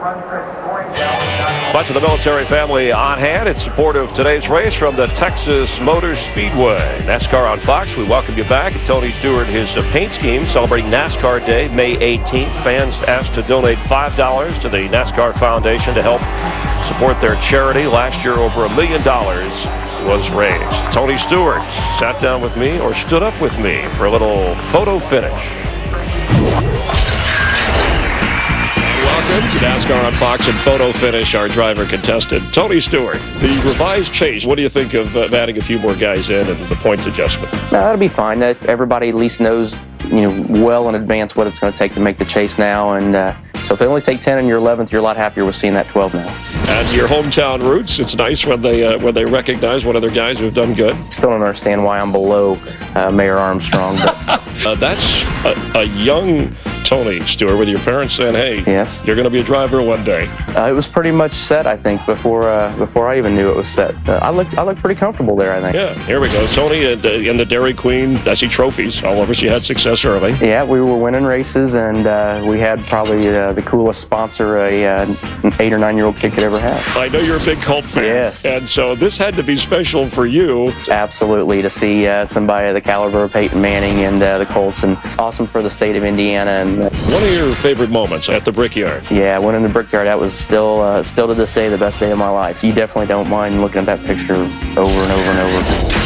Much of the military family on hand in support of today's race from the Texas Motor Speedway. NASCAR on Fox, we welcome you back. Tony Stewart, his paint scheme celebrating NASCAR Day, May 18th. Fans asked to donate $5 to the NASCAR Foundation to help support their charity. Last year, over $1 million was raised. Tony Stewart sat down with me, or stood up with me, for a little photo finish. Welcome to NASCAR on Fox and photo finish, our driver contestant, Tony Stewart. The revised chase, what do you think of adding a few more guys in and the points adjustment? That'll be fine. Everybody at least knows, well in advance what it's going to take to make the chase now. And so if they only take 10 in your 11th, you're a lot happier with seeing that 12 now. And your hometown roots, it's nice when they recognize one of their guys who have done good. Still don't understand why I'm below Mayor Armstrong. But that's a young Tony Stewart, with your parents saying, "Hey, yes, you're going to be a driver one day." It was pretty much set, I think, before I even knew it was set. I looked pretty comfortable there, I think. Yeah, here we go. Tony and the Dairy Queen. I see trophies all over. She had success early. Yeah, we were winning races, and we had probably the coolest sponsor an 8 or 9 year old kid could ever have. I know you're a big Colt fan. Yes. And so this had to be special for you. Absolutely, to see somebody of the caliber of Peyton Manning and the Colts, and awesome for the state of Indiana. And one of your favorite moments at the Brickyard? Yeah, winning the Brickyard, that was still to this day the best day of my life. You definitely don't mind looking at that picture over and over and over.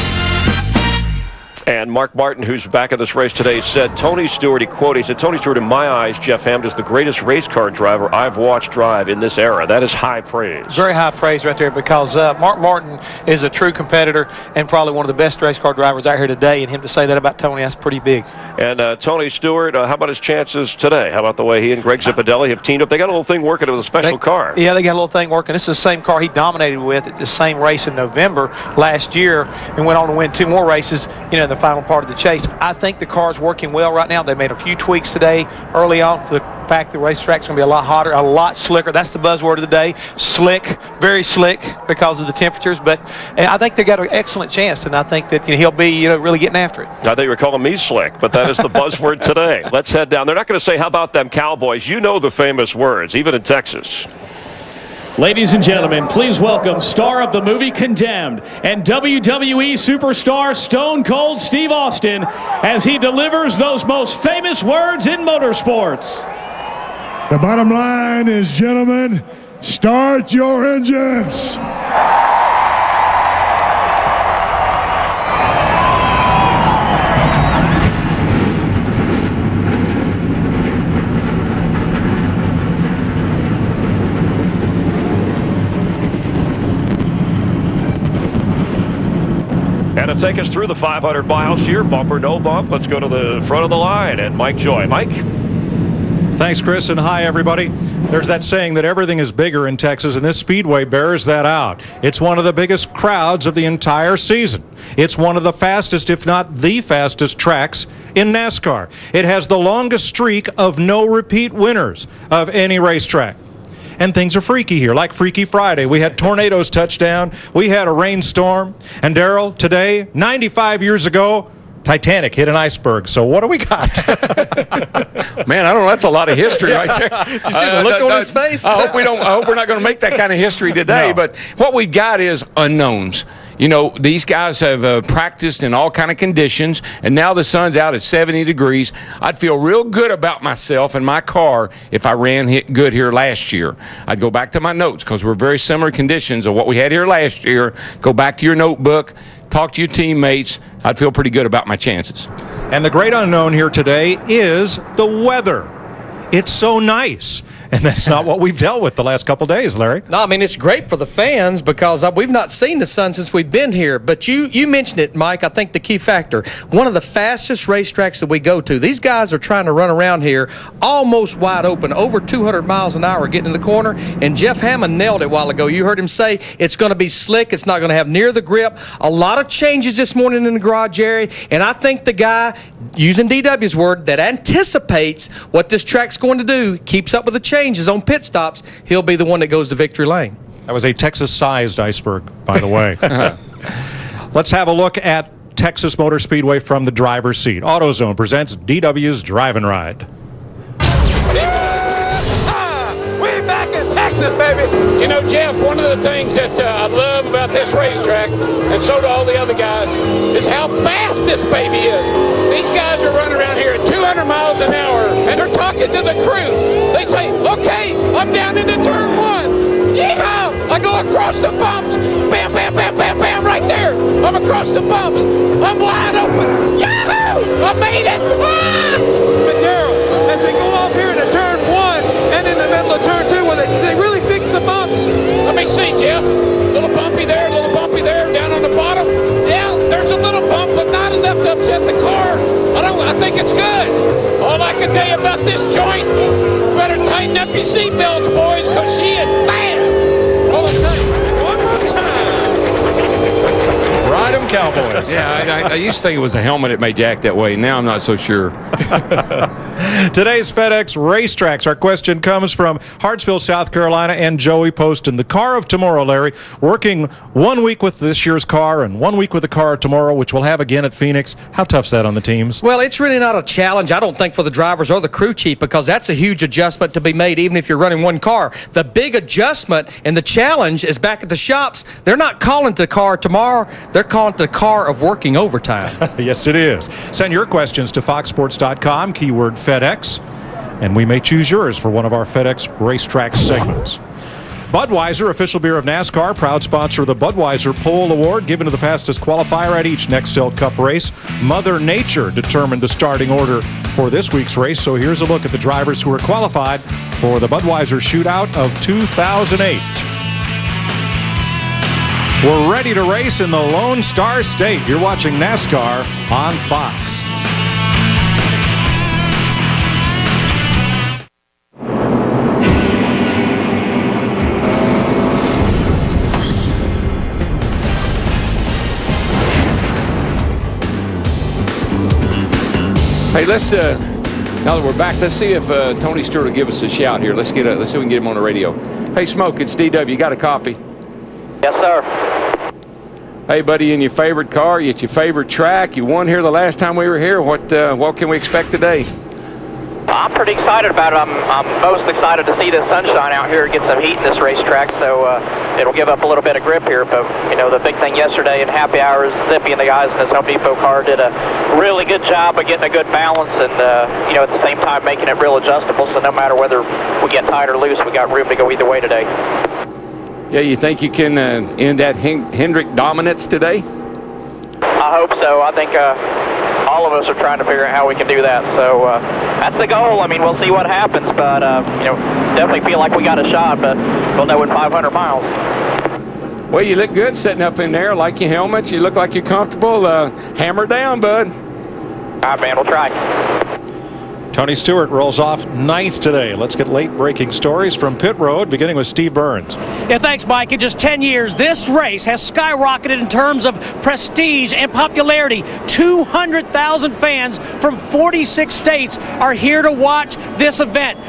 And Mark Martin, who's back at this race today, said Tony Stewart, he said, "Tony Stewart, in my eyes, Jeff Hammond is the greatest race car driver I've watched drive in this era." That is high praise. Very high praise right there, because Mark Martin is a true competitor and probably one of the best race car drivers out here today, and him to say that about Tony, that's pretty big. And Tony Stewart, how about his chances today? How about the way he and Greg Zipadelli have teamed up? They got a little thing working with a special car. Yeah, they got a little thing working. This is the same car he dominated with at the same race in November last year, and went on to win 2 more races, in the final part of the chase. I think the car's working well right now. They made a few tweaks today early on for the fact the racetrack's going to be a lot hotter, a lot slicker. That's the buzzword of the day. Slick, very slick because of the temperatures. But I think they got an excellent chance, and I think that he'll be really getting after it. I thought you were calling me slick, but that is the buzzword today. Let's head down. They're not going to say, "How about them Cowboys?" You know the famous words, even in Texas. Ladies and gentlemen, please welcome star of the movie Condemned and WWE superstar Stone Cold Steve Austin as he delivers those most famous words in motorsports. The bottom line is, gentlemen, start your engines. And to take us through the 500 miles here, bumper, no bump, let's go to the front of the line. And Mike Joy. Mike? Thanks, Chris, and hi, everybody. There's that saying that everything is bigger in Texas, and this Speedway bears that out. It's one of the biggest crowds of the entire season. It's one of the fastest, if not the fastest, tracks in NASCAR. It has the longest streak of no repeat winners of any racetrack. And things are freaky here, like Freaky Friday. We had tornadoes touch down. We had a rainstorm. And Darrell, today, 95 years ago, Titanic hit an iceberg. So what do we got? Man, I don't know. That's a lot of history right there. Did you see the look on his face? I hope we're not going to make that kind of history today. No. But what we've got is unknowns. These guys have practiced in all kind of conditions, and now the sun's out at 70 degrees. I'd feel real good about myself and my car if I ran good here last year. I'd go back to my notes, because we're very similar conditions of what we had here last year. Go back to your notebook, talk to your teammates. I'd feel pretty good about my chances. And the great unknown here today is the weather. It's so nice. And that's not what we've dealt with the last couple days, Larry. No, I mean, it's great for the fans because we've not seen the sun since we've been here. But you mentioned it, Mike. I think the key factor, one of the fastest racetracks that we go to, these guys are trying to run around here almost wide open, over 200 miles an hour getting in the corner. And Jeff Hammond nailed it a while ago. You heard him say it's going to be slick. It's not going to have near the grip. A lot of changes this morning in the garage area. And I think the guy, using DW's word, that anticipates what this track's going to do, keeps up with the changes on pit stops, he'll be the one that goes to victory lane. That was a Texas-sized iceberg, by the way. Let's have a look at Texas Motor Speedway from the driver's seat. AutoZone presents DW's Drive and Ride. We back in one of the things that I love about this racetrack, and so do all the other guys, is how fast this baby is. These guys are running around here at 200 miles an hour, and they're talking to the crew. They say, okay, I'm down into turn 1. Yeah! I go across the bumps. Bam, bam, bam, bam, bam, right there. I'm across the bumps. I'm wide open. Yahoo! I made it! Ah! But Darrell, as they go off here into turn 1 and in the middle of turn 2, where they really fix the bumps. Let me see, Jeff. Little bumpy there, down on the bottom. Yeah, there's a little bump, but not enough to upset the car. I think it's good. All I can tell you about this joint, better tighten up your seatbelts, boys, because she is fast. Hold on tight. One more time. Ride 'em, Cowboys. Yeah, I used to think it was a helmet that made Jack that way. Now I'm not so sure. Today's FedEx Racetracks. Our question comes from Hartsville, South Carolina, and Joey Poston. The car of tomorrow, Larry, working 1 week with this year's car and 1 week with the car tomorrow, which we'll have again at Phoenix. How tough's that on the teams? Well, it's really not a challenge, I don't think, for the drivers or the crew chief, because that's a huge adjustment to be made even if you're running one car. The big adjustment and the challenge is back at the shops. They're not calling it the car tomorrow. They're calling it the car of working overtime. Yes, it is. Send your questions to foxsports.com, keyword FedEx, and we may choose yours for one of our FedEx Racetrack segments. Budweiser, official beer of NASCAR, proud sponsor of the Budweiser Pole Award, given to the fastest qualifier at each Nextel Cup race. Mother Nature determined the starting order for this week's race, so here's a look at the drivers who are qualified for the Budweiser Shootout of 2008. We're ready to race in the Lone Star State. You're watching NASCAR on Fox. Hey, let's now that we're back, let's see if Tony Stewart will give us a shout here. Let's see if we can get him on the radio. Hey, Smoke, it's DW. You got a copy? Yes, sir. Hey, buddy, in your favorite car, you at your favorite track. You won here the last time we were here. What can we expect today? I'm pretty excited about it. I'm most excited to see this sunshine out here, get some heat in this racetrack, so it'll give up a little bit of grip here. But, you know, the big thing yesterday in happy hours, Zippy and the guys in his Home Depot car did a really good job of getting a good balance and, you know, at the same time making it real adjustable, so no matter whether we get tight or loose, we got room to go either way today. Yeah, you think you can end that Hendrick dominance today? I hope so. I think all of us are trying to figure out how we can do that. So that's the goal. I mean, we'll see what happens, but you know, definitely feel like we got a shot, but we'll know in 500 miles. Well, you look good sitting up in there, like your helmet. You look like you're comfortable. Hammer down, bud. All right, man, we'll try. Tony Stewart rolls off 9th today. Let's get late-breaking stories from pit road, beginning with Steve Burns. Yeah, thanks, Mike. In just 10 years, this race has skyrocketed in terms of prestige and popularity. 200,000 fans from 46 states are here to watch this event.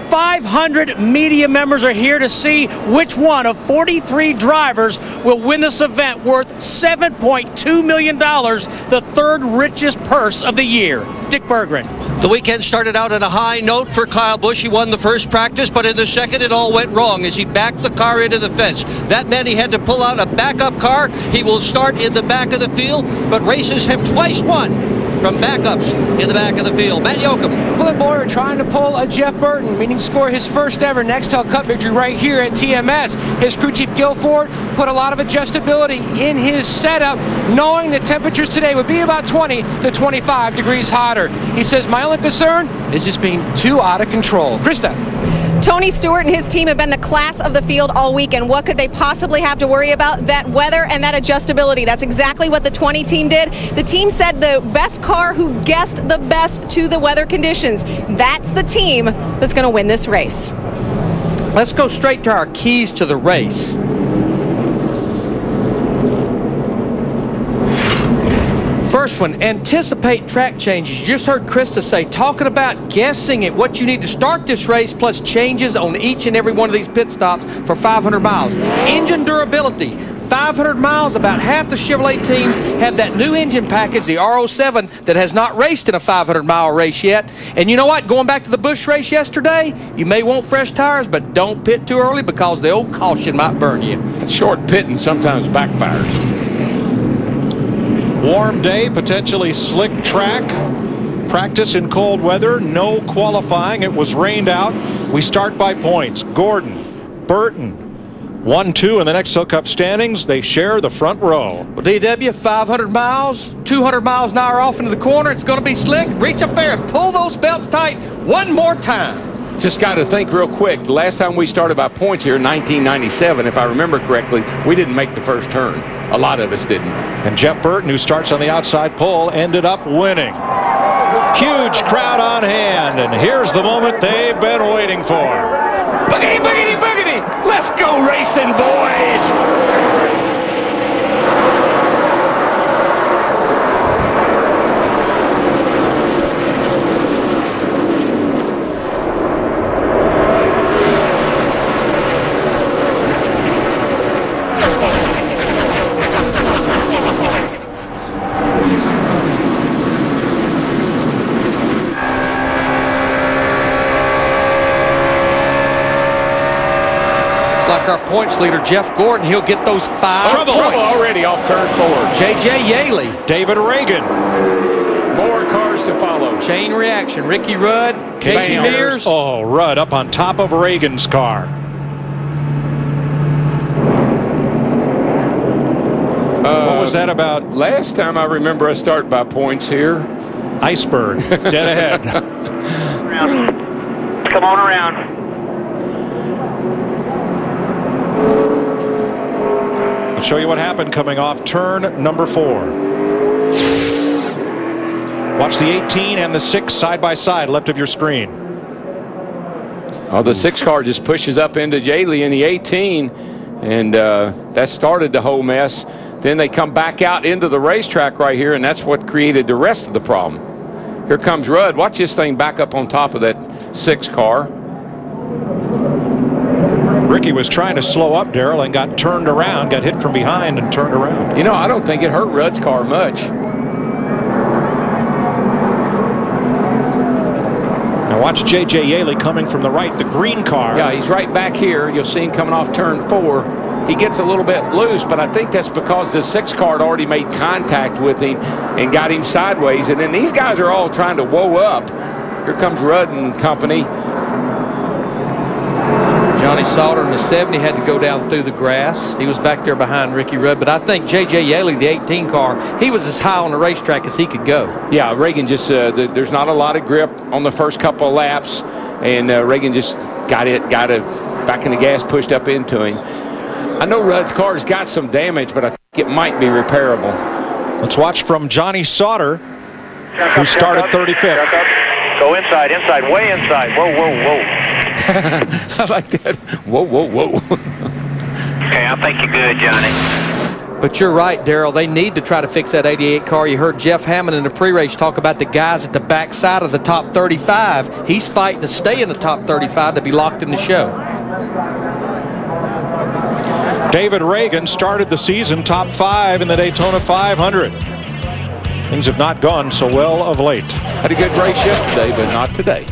500 media members are here to see which one of 43 drivers will win this event, worth $7.2 million, the third richest purse of the year. Dick Berggren. The weekend started out on a high note for Kyle Busch. He won the first practice, but in the second it all went wrong as he backed the car into the fence. That meant he had to pull out a backup car. He will start in the back of the field, but races have twice won from backups in the back of the field. Matt Yoakum. Clint Boyer trying to pull a Jeff Burton, meaning score his first ever Nextel Cup victory right here at TMS. His crew chief Gil Ford put a lot of adjustability in his setup, knowing the temperatures today would be about 20 to 25 degrees hotter. He says, my only concern is just being too out of control. Krista. Tony Stewart and his team have been the class of the field all weekend. What could they possibly have to worry about? That weather and that adjustability. That's exactly what the 20 team did. The team said the best car who guessed the best to the weather conditions. That's the team that's going to win this race. Let's go straight to our keys to the race. First one, anticipate track changes. You just heard Krista say, talking about guessing at what you need to start this race, plus changes on each and every one of these pit stops for 500 miles. Engine durability, 500 miles, about half the Chevrolet teams have that new engine package, the R07, that has not raced in a 500-mile race yet. And you know what? Going back to the Busch race yesterday, you may want fresh tires, but don't pit too early because the old caution might burn you. Short pitting sometimes backfires. Warm day, potentially slick track. Practice in cold weather, no qualifying. It was rained out. We start by points. Gordon, Burton, 1-2 in the next Silk Cup standings. They share the front row. Well, DW, 500 miles, 200 miles an hour off into the corner. It's going to be slick. Reach up there and pull those belts tight one more time. Just got to think real quick. The last time we started by points here in 1997, if I remember correctly, we didn't make the first turn. A lot of us didn't. And Jeff Burton, who starts on the outside pole, ended up winning. Huge crowd on hand, and here's the moment they've been waiting for. Boogity, boogity, boogity! Let's go racing, boys! Our points leader, Jeff Gordon, he'll get those 5 Trouble already off turn 4. J.J. Yaley. David Reagan. More cars to follow. Chain reaction. Ricky Rudd, Casey Mears. Oh, Rudd up on top of Reagan's car. What was that about? Last time I remember I start by points here. Iceberg, dead ahead. Come on around. Show you what happened coming off turn number 4. Watch the 18 and the 6 side by side left of your screen. Oh, the 6 car just pushes up into Yaley in the 18, and that started the whole mess. Then they come back out into the racetrack right here, and that's what created the rest of the problem. Here comes Rudd. Watch this thing back up on top of that 6 car. Ricky was trying to slow up, Darrell, and got turned around, got hit from behind and turned around. You know, I don't think it hurt Rudd's car much. Now watch J.J. Yaley coming from the right, the green car. Yeah, he's right back here. You'll see him coming off turn 4. He gets a little bit loose, but I think that's because the 6 car had already made contact with him and got him sideways. And then these guys are all trying to whoa up. Here comes Rudd and company. Johnny Sauter in the 70 had to go down through the grass. He was back there behind Ricky Rudd, but I think J.J. Yaley, the 18 car, he was as high on the racetrack as he could go. Yeah, Reagan just, there's not a lot of grip on the first couple of laps, and Reagan just got it back in the gas, pushed up into him. I know Rudd's car's got some damage, but I think it might be repairable. Let's watch from Johnny Sauter, who started 35th. Go inside, way inside. Whoa, whoa, whoa. I like that. Whoa, whoa, whoa. Okay, I think you're good, Johnny. But you're right, Darrell. They need to try to fix that 88 car. You heard Jeff Hammond in the pre-race talk about the guys at the back side of the top 35. He's fighting to stay in the top 35 to be locked in the show. David Reagan started the season top 5 in the Daytona 500. Things have not gone so well of late. Had a good race yesterday, but not today.